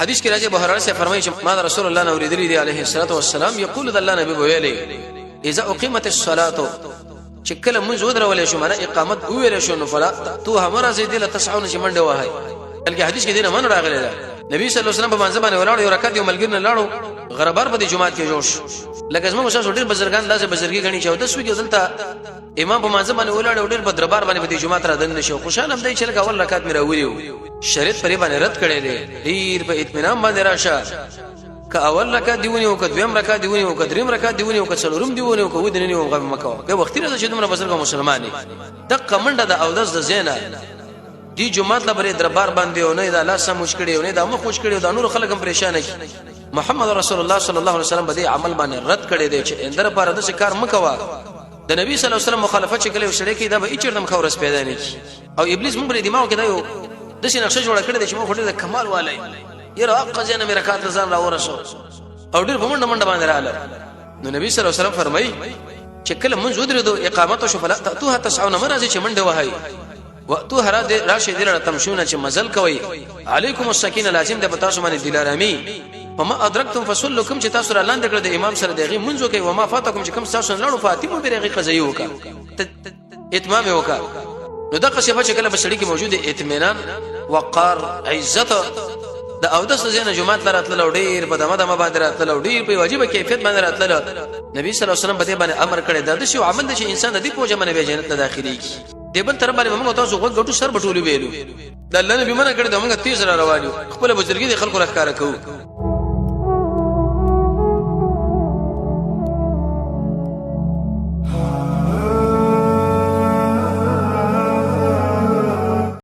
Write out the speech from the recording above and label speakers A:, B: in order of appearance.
A: حدیث کې راځي بهرانه سے فرمایي چې ما رسول الله نو ورېدلی دی عليه الصلاه والسلام یقول الله نبی ویلي اذا اقيمت الصلاه چې کله موږ ودرولې شو معنا اقامت ویل شو نو فلا تو همرا زیدله تسعون چې منډه وای بلکې حدیث کې دینه من راغلی دا نبی صلی الله علیه وسلم په منځ باندې ولاړ یو رکعت یو ملګری لاړو غربار په دې جماعت کې جوړ لکه زموږ شاو ډېر بزرګان داسې بزرګي غني چې د سوي کې دلته امام په منځ باندې ولاړ ډېر په دربار باندې په دې جماعت را دن نشو خوشاله هم دی چې لکه اول رکعت مې راوړیو شریعت پرې باندې رد کړي دي ډېر په اطمینان باندې راشه که اول رکعت دیونی او که دویم رکعت دیونی او که دریم رکعت دیونی او که څلورم دیونی او که ودنی او غو مکو که وخت نه چې دومره بزرګ مسلمانې د قمنده د اودس د زینا دی جمعات لپاره دربار باندې او نه د الله سم مشکړي او نه د مخ مشکړي او نور خلک هم پریشان کی محمد رسول الله صلی الله علیه وسلم به عمل باندې رد کړي دي چې اندر پر د کار مکوا د نبی صلی الله علیه وسلم مخالفت کړي او شړې کې دا به اچردم خورس پیدا نه کی او ابلیس موږ په دماغ کې دا یو د شي نقشه جوړ کړي چې موږ خو د کمال والي یره حق ځنه مې رکعت ځان را ورسو او ډېر بمنډه منډه باندې رااله نو نبی صلی الله علیه وسلم فرمایي چې کله منځ ودرېدو اقامت شو فلا تاتوها 90 مرزه چې منډه وهاي وقتو هر راشد دلته تمشون چې مزل کوي علیکم السکینه لازم د پتاسو باندې دلارامي فما ادرکتم فصلوا چې تاسو را لاندې کړ د امام سره دغه منځو کوي وما فاتکم چې کوم تاسو لړو فاطمه بیرغه قضیه وکا اتمام وکا نو دغه شپه چې کله بسړی کې موجود اطمینان وقار عزت د اودس زینه جمعات لراتل ډیر په دمه دمه باندې راتل ډیر په واجب کیفیت باندې راتل نبی صلی الله علیه وسلم په دې باندې امر کړی دا د شی عمل د شي انسان د دې پوجا باندې به جنت ته داخلي کی دیبل تر باندې موږ تاسو غوږ سر بټولې ویلو د الله نبی منه کړی دا موږ تیز را روانو خپل بزرګي د خلکو راخاره کوو